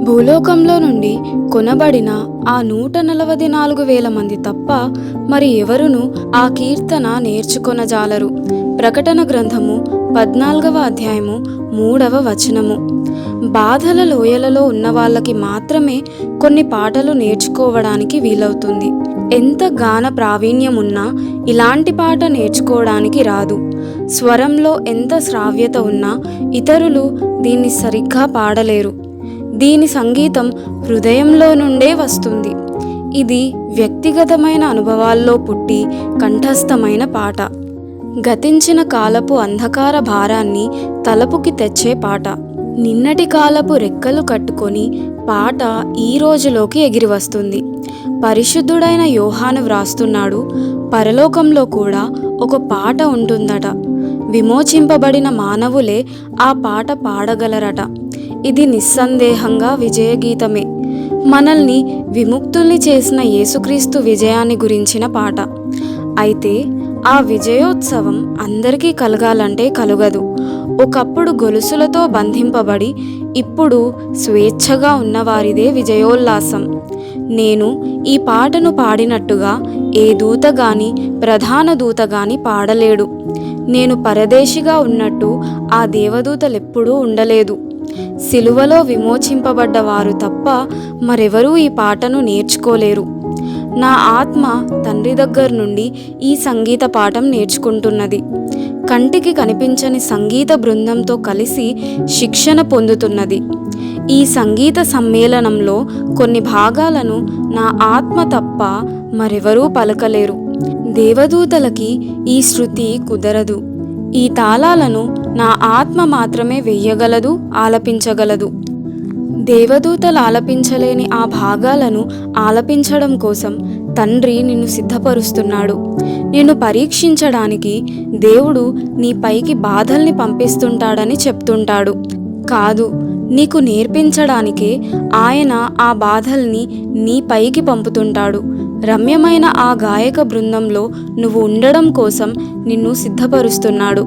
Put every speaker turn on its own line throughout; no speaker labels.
భూలోకంలో నుండి కొనబడిన ఆ 144,000 మంది తప్ప మరి ఎవరునూ ఆ కీర్తన నేర్చుకొనజాలరు. ప్రకటన గ్రంథము 14వ అధ్యాయము 3వ వచనము. బాధల లోయలలో ఉన్న వాళ్ళకి మాత్రమే కొన్ని పాటలు నేర్చుకోవడానికి వీలవుతుంది. ఎంత గాన ప్రావీణ్యమున్నా ఇలాంటి పాట నేర్చుకోవడానికి రాదు. స్వరంలో ఎంత శ్రావ్యత ఉన్నా ఇతరులు దీన్ని సరిగ్గా పాడలేరు. దీని సంగీతం హృదయంలో నుండే వస్తుంది. ఇది వ్యక్తిగతమైన అనుభవాల్లో పుట్టి కంఠస్థమైన పాట. గతించిన కాలపు అంధకార భారాన్ని తలపుకి తెచ్చే పాట. నిన్నటి కాలపు రెక్కలు కట్టుకొని పాట ఈ రోజులోకి ఎగిరి వస్తుంది. పరిశుద్ధుడైన యోహాను వ్రాస్తున్నాడు, పరలోకంలో కూడా ఒక పాట ఉంటుందట. విమోచింపబడిన మానవులే ఆ పాట పాడగలరట. ఇది నిస్సందేహంగా విజయగీతమే. మనల్ని విముక్తుల్ని చేసిన యేసుక్రీస్తు విజయాన్ని గురించిన పాట. అయితే ఆ విజయోత్సవం అందరికీ కలగాలంటే కలుగదు. ఒకప్పుడు గొలుసులతో బంధింపబడి ఇప్పుడు స్వేచ్ఛగా ఉన్నవారిదే విజయోల్లాసం. నేను ఈ పాటను పాడినట్టుగా ఏ దూత గాని ప్రధాన దూత గాని పాడలేడు. నేను పరదేశిగా ఉన్నట్టు ఆ దేవదూతలెప్పుడూ ఉండలేదు. సిలువలో విమోచింపబడ్డ వారు తప్ప మరెవరూ ఈ పాటను నేర్చుకోలేరు. నా ఆత్మ తండ్రి దగ్గర నుండి ఈ సంగీత పాఠం నేర్చుకుంటున్నది. కంటికి కనిపించని సంగీత బృందంతో కలిసి శిక్షణ పొందుతున్నది. ఈ సంగీత సమ్మేళనంలో కొన్ని భాగాలను నా ఆత్మ తప్ప మరెవరూ పలకలేరు. దేవదూతలకి ఈ శృతి కుదరదు. ఈ తాళాలను నా ఆత్మ మాత్రమే వెయ్యగలదు, ఆలపించగలదు. దేవదూతలు ఆలపించలేని ఆ భాగాలను ఆలపించడం కోసం తండ్రి నిన్ను సిద్ధపరుస్తున్నాడు. నిన్ను పరీక్షించడానికి దేవుడు నీ పైకి బాధల్ని పంపిస్తుంటాడని చెప్తుంటాడు. కాదు, నీకు నేర్పించడానికే ఆయన ఆ బాధల్ని నీ పైకి పంపుతుంటాడు. రమ్యమైన ఆ గాయక బృందంలో నువ్వు ఉండడం కోసం నిన్ను సిద్ధపరుస్తున్నాడు.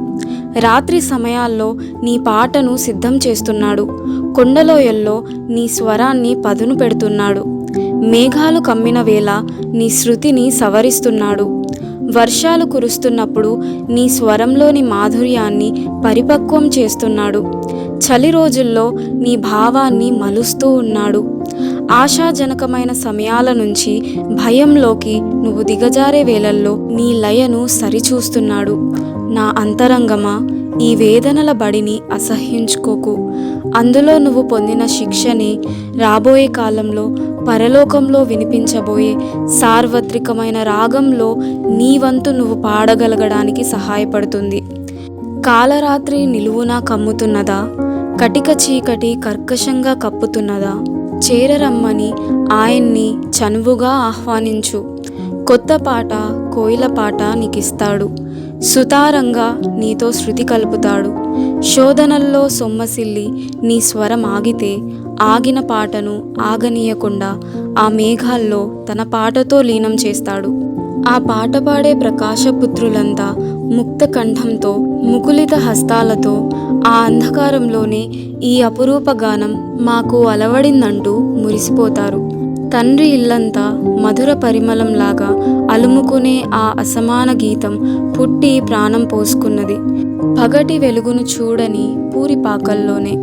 రాత్రి సమయాల్లో నీ పాటను సిద్ధం చేస్తున్నాడు. కొండలోయల్లో నీ స్వరాన్ని పదును పెడుతున్నాడు. మేఘాలు కమ్మిన వేళ నీ శృతిని సవరిస్తున్నాడు. వర్షాలు కురుస్తున్నప్పుడు నీ స్వరంలోని మాధుర్యాన్ని పరిపక్వం చేస్తున్నాడు. చలి రోజుల్లో నీ భావాన్ని మలుస్తూ ఉన్నాడు. ఆశాజనకమైన సమయాల నుంచి భయంలోకి నువ్వు దిగజారే వేళల్లో నీ లయను సరిచూస్తున్నాడు. నా అంతరంగమా, ఈ వేదనల బడిని అసహ్యించుకోకు. అందులో నువ్వు పొందిన శిక్షనే రాబోయే కాలంలో పరలోకంలో వినిపించబోయే సార్వత్రికమైన రాగంలో నీ వంతు నువ్వు పాడగలగడానికి సహాయపడుతుంది. కాలరాత్రి నిలువునా కమ్ముతున్నదా? కటిక చీకటి కర్కశంగా కప్పుతున్నదా? చేరరమ్మని ఆయన్ని చనువుగా ఆహ్వానించు. కొత్త పాట, కోయిల పాట నీకిస్తాడు. సుతారంగా నీతో శృతి కలుపుతాడు. శోధనల్లో సొమ్మసిల్లి నీ స్వరం ఆగితే ఆగిన పాటను ఆగనీయకుండా ఆ మేఘాల్లో తన పాటతో లీనం చేస్తాడు. ఆ పాట పాడే ప్రకాశపుత్రులంతా ముక్త కంఠంతో, ముకులిత హస్తాలతో ఆ అంధకారంలోనే ఈ అపురూప గానం మాకు అలవడిందంటూ మురిసిపోతారు. తండ్రి ఇల్లంతా మధుర పరిమళంలాగా అలుముకునే ఆ అసమాన గీతం పుట్టి ప్రాణం పోసుకున్నది. పగటి వెలుగును చూడని పూరిపాకల్లోనే.